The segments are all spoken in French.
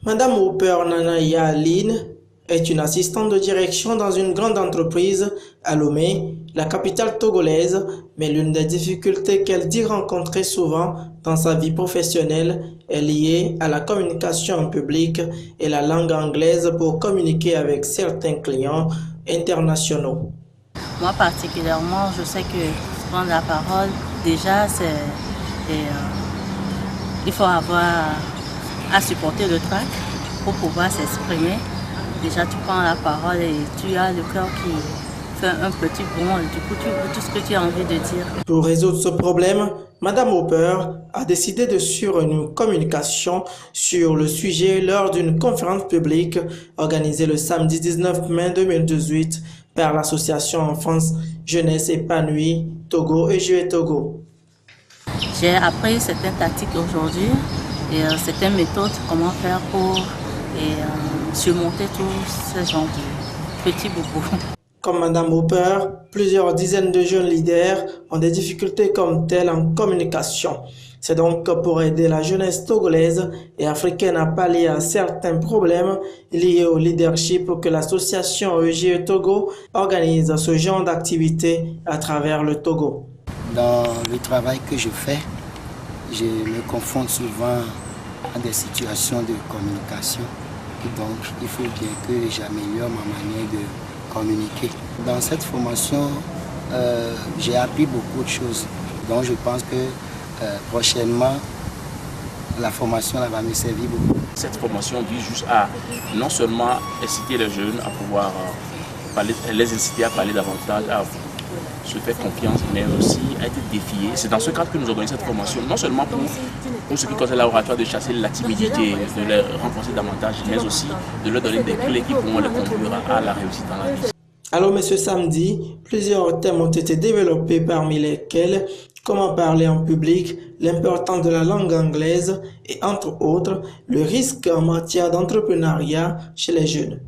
Madame Hooper Nanaya Aline est une assistante de direction dans une grande entreprise à Lomé, la capitale togolaise, mais l'une des difficultés qu'elle dit rencontrer souvent dans sa vie professionnelle est liée à la communication en public et la langue anglaise pour communiquer avec certains clients internationaux. Moi particulièrement, je sais que prendre la parole, déjà, il faut avoir à supporter le trac pour pouvoir s'exprimer. Déjà, tu prends la parole et tu as le cœur qui fait un petit bond et du coup, tu dis tout ce que tu as envie de dire. Pour résoudre ce problème, Madame Hooper a décidé de suivre une communication sur le sujet lors d'une conférence publique organisée le samedi 19 mai 2018 par l'association Enfance Jeunesse Épanouie Togo EJE Togo. J'ai appris certaines tactiques aujourd'hui et certaines méthodes, comment faire pour surmonter tous ces genres de petits bobos. Comme Madame Hooper, plusieurs dizaines de jeunes leaders ont des difficultés comme telles en communication. C'est donc pour aider la jeunesse togolaise et africaine à pallier à certains problèmes liés au leadership que l'association EJE Togo organise ce genre d'activités à travers le Togo. Dans le travail que je fais, je me confronte souvent à des situations de communication. Donc, il faut bien que j'améliore ma manière de communiquer. Dans cette formation, j'ai appris beaucoup de choses. Donc, je pense que prochainement, la formation va me servir beaucoup. Cette formation vise juste à non seulement inciter les jeunes à pouvoir les inciter à parler davantage, à se faire confiance, mais aussi à être défiés. C'est dans ce cadre que nous organisons cette formation, non seulement pour ce qui concerne l'oratoire, de chasser la timidité, de les renforcer davantage, mais aussi de leur donner des clés qui pourront les conduire à la réussite dans la vie. Alors, mais ce samedi, plusieurs thèmes ont été développés, parmi lesquels comment parler en public, l'importance de la langue anglaise et, entre autres, le risque en matière d'entrepreneuriat chez les jeunes.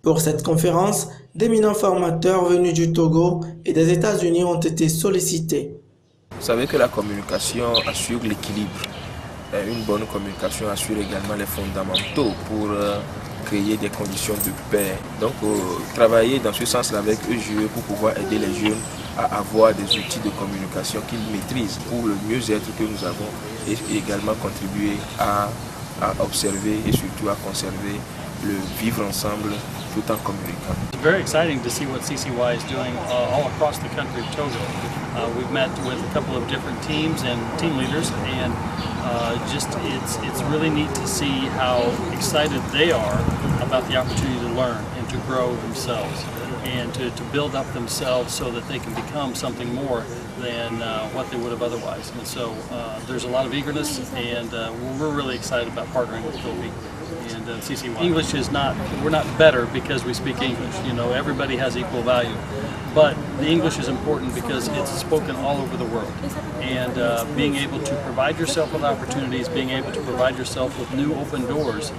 Pour cette conférence, d'éminents formateurs venus du Togo et des États-Unis ont été sollicités. Vous savez que la communication assure l'équilibre. Une bonne communication assure également les fondamentaux pour créer des conditions de paix. Donc, travailler dans ce sens-là avec EJE pour pouvoir aider les jeunes à avoir des outils de communication qu'ils maîtrisent pour le mieux-être que nous avons et également contribuer à observer et surtout à conserver le vivre ensemble tout en communiquant. It's very exciting to see what CCY is doing all across the country of Togo. We've met with a couple of different teams and team leaders, and it's really neat to see how excited they are about the opportunity to learn and to grow themselves and to build up themselves so that they can become something more than what they would have otherwise. And so there's a lot of eagerness, and we're really excited about partnering with Toby and CCY. English is we're not better because we speak English. You know, everybody has equal value. But the English is important because it's spoken all over the world. And being able to provide yourself with opportunities, being able to provide yourself with new open doors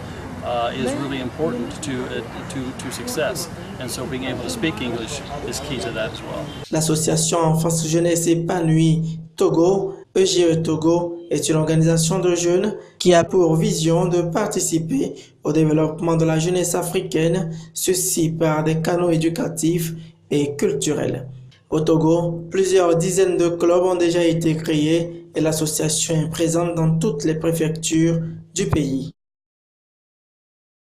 is really important to success. And so being able to speak English is key to that as well. L'association Enfance Jeunesse Épanouie Togo, EJE Togo, est une organisation de jeunes qui a pour vision de participer au développement de la jeunesse africaine, ceci par des canaux éducatifs et culturels. Au Togo, plusieurs dizaines de clubs ont déjà été créés et l'association est présente dans toutes les préfectures du pays.